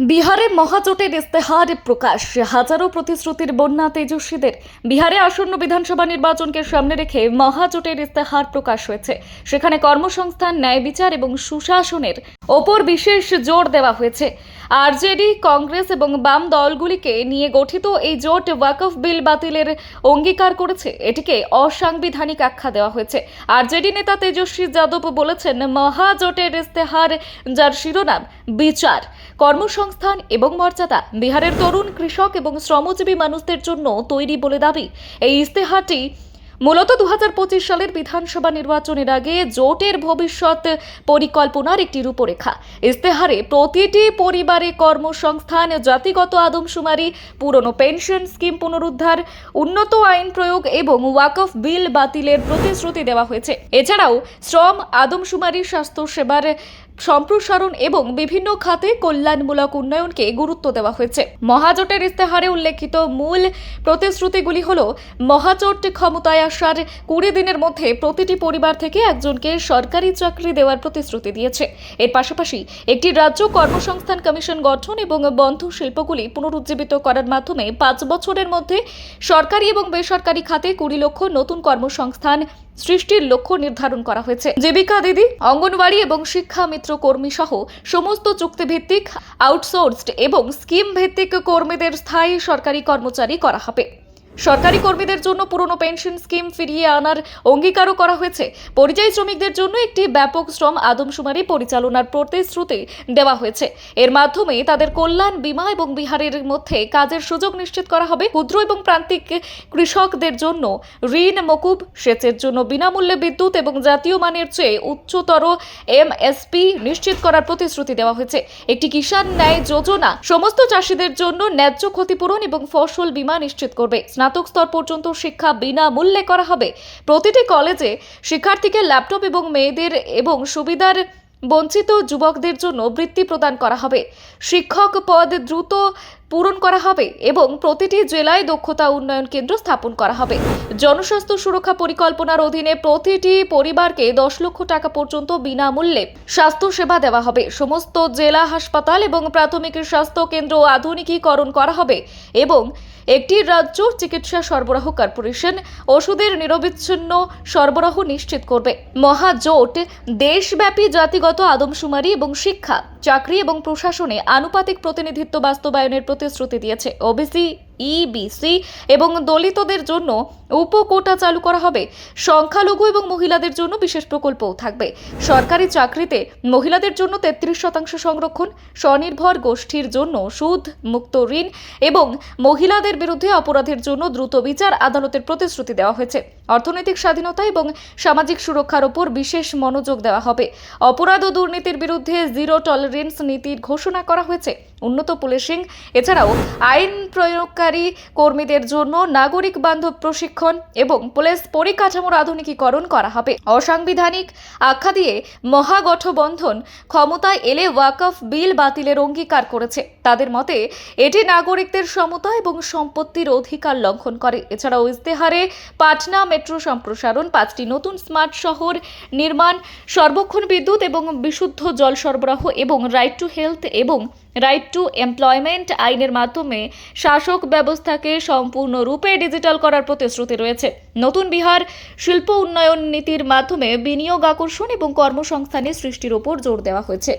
বিহারে মহাজোটের ইস্তেহার প্রকাশ। হাজারো প্রতিশ্রুতির বন্যা তেজস্বীদের। বিহারে আসন্ন বিধানসভা নির্বাচনকে সামনে রেখে মহাজোটের ইস্তেহার প্রকাশ হয়েছে। সেখানে কর্মসংস্থান, ন্যায় বিচার এবং সুশাসনের ওপর বিশেষ জোর দেওয়া হয়েছে। আরজেডি, কংগ্রেস এবং বাম দলগুলিকে নিয়ে গঠিত এই জোট ওয়াকফ বিল বাতিলের অঙ্গীকার করেছে। এটিকে অসাংবিধানিক আখ্যা দেওয়া হয়েছে। আরজেডি নেতা তেজস্বী যাদব বলেছেন, মহাজোটের ইস্তেহার, যার শিরোনাম বিচার, কর্মসংস্থান এবং মর্যাদা, বিহারের তরুণ, কৃষক এবং শ্রমজীবী মানুষদের জন্য তৈরি বলে দাবি। এই ইস্তেহারটি মূলত 2025 সালের বিধানসভা নির্বাচনের আগে জোটের ভবিষ্যৎ পরিকল্পনার একটি রূপরেখা। ইস্তেহারে প্রতিটি পরিবারে কর্মসংস্থান, জাতিগত আদমশুমারি, পুরনো পেনশন স্কিম পুনরুদ্ধার, উন্নত আইন প্রয়োগ এবং ওয়াকফ বিল বাতিলের প্রতিশ্রুতি দেওয়া হয়েছে। এছাড়াও শ্রম, আদমশুমারি, স্বাস্থ্যসেবার সম্প্রসারণ এবং বিভিন্ন খাতে কল্যাণমূলক উন্নয়নকে গুরুত্ব দেওয়া হয়েছে। মহাজোটের ইস্তেহারে উল্লেখিত মূল প্রতিশ্রুতিগুলি হল, মহাজোট ক্ষমতায় আসার 20 দিনের মধ্যে প্রতিটি পরিবার থেকে একজনকে সরকারি চাকরি দেওয়ার প্রতিশ্রুতি দিয়েছে। এর পাশাপাশি একটি রাজ্য কর্মসংস্থান কমিশন গঠন এবং বন্ধ শিল্পগুলি পুনরুজ্জীবিত করার মাধ্যমে 5 বছরের মধ্যে সরকারি এবং বেসরকারি খাতে 20 লক্ষ নতুন কর্মসংস্থান সৃষ্টির লক্ষ্য নির্ধারণ করা হয়েছে। জীবিকা দিদি, অঙ্গনওয়াড়ি এবং শিক্ষা মিত্র কর্মী সহ সমস্ত চুক্তিভিত্তিক, আউটসোর্সড এবং স্কিম ভিত্তিক কর্মীদের স্থায়ী সরকারি কর্মচারী করা হবে। সরকারি কর্মীদের জন্য পুরনো পেনশন স্কিম ফিরিয়ে আনার অঙ্গীকারও করা হয়েছে। পরিযায়ী শ্রমিকদের জন্য একটি ব্যাপক শ্রম আদমশুমারি পরিচালনার প্রতিশ্রুতি দেওয়া হয়েছে। এর মাধ্যমে তাদের কল্যাণ, বীমা এবং বিহারের মধ্যে কাজের সুযোগ নিশ্চিত করা হবে। ক্ষুদ্র এবং প্রান্তিক কৃষকদের জন্য ঋণ মকুব, সেচের জন্য বিনামূল্যে বিদ্যুৎ এবং জাতীয় মানের চেয়ে উচ্চতর এমএসপি নিশ্চিত করার প্রতিশ্রুতি দেওয়া হয়েছে। একটি কিষাণ ন্যায় যোজনা সমস্ত চাষিদের জন্য ন্যায্য ক্ষতিপূরণ এবং ফসল বীমা নিশ্চিত করবে। স্নাতক স্তর পর্যন্ত শিক্ষা বিনামূল্যে করা হবে। প্রতিটি কলেজে শিক্ষার্থীকে ল্যাপটপ এবং মেয়েদের এবং সুবিধার বঞ্চিত যুবকদের জন্য বৃত্তি প্রদান করা হবে। শিক্ষক পদ দ্রুত পূরণ করা হবে এবং প্রতিটি জেলায় দক্ষতা উন্নয়ন কেন্দ্র স্থাপন করা হবে। জনস্বাস্থ্য সুরক্ষা পরিকল্পনার অধীনে প্রতিটি পরিবারকে 10 লক্ষ টাকা পর্যন্ত বিনামূল্যে স্বাস্থ্য সেবা দেওয়া হবে। সমস্ত জেলা হাসপাতাল এবং প্রাথমিক স্বাস্থ্য কেন্দ্র আধুনিকীকরণ করা হবে এবং একটি রাজ্য চিকিৎসা সরবরাহ কর্পোরেশন ওষুধের নিরবিচ্ছিন্ন সরবরাহ নিশ্চিত করবে। মহাজোট দেশব্যাপী জাতিগত আদমশুমারি এবং শিক্ষা, চাকরি এবং প্রশাসনে আনুপাতিক প্রতিনিধিত্ব বাস্তবায়নের প্রতিশ্রুতি দিয়েছে। ওবিসি, ইবিসি এবং দলিতদের জন্য উপকোটা চালু করা হবে। সংখ্যালঘু এবং মহিলাদের জন্য বিশেষ প্রকল্পও থাকবে। সরকারি চাকরিতে মহিলাদের জন্য 33% সংরক্ষণ, স্বনির্ভর গোষ্ঠীর জন্য সুদ মুক্ত ঋণ এবং মহিলাদের বিরুদ্ধে অপরাধের জন্য দ্রুত বিচার আদালতের প্রতিশ্রুতি দেওয়া হয়েছে। অর্থনৈতিক স্বাধীনতা এবং সামাজিক সুরক্ষার উপর বিশেষ মনোযোগ দেওয়া হবে। অপরাধ ও দুর্নীতির বিরুদ্ধে জিরো টলারেন্স নীতির ঘোষণা করা হয়েছে। উন্নত পুলিশিং, এছাড়াও আইন প্রয়োগকারী কর্মীদের জন্য নাগরিক বান্ধব প্রশিক্ষণ এবং পুলিশ পরিকাঠামোর আধুনিকীকরণ করা হবে। অসাংবিধানিক আখ্যা দিয়ে মহাগঠবন্ধন ক্ষমতায় এলে ওয়াকফ বিল বাতিলের অঙ্গীকার করেছে। তাদের মতে এটি নাগরিকদের সমতা এবং সম্পত্তির অধিকার লঙ্ঘন করে। এছাড়াও ইস্তেহারে পাটনা মেট্রো সম্প্রসারণ, 5টি নতুন স্মার্ট শহর নির্মাণ, সর্বক্ষণ বিদ্যুৎ এবং বিশুদ্ধ জল সরবরাহ এবং রাইট টু হেলথ এবং রাইট টু এমপ্লয়মেন্ট আইনের মাধ্যমে শাসক ব্যবস্থাকে সম্পূর্ণরূপে ডিজিটাল করার প্রতিশ্রুতি রয়েছে। নতুন বিহার শিল্প উন্নয়ন নীতির মাধ্যমে বিনিয়োগ আকর্ষণ এবং কর্মসংস্থানের সৃষ্টির উপর জোর দেওয়া হয়েছে।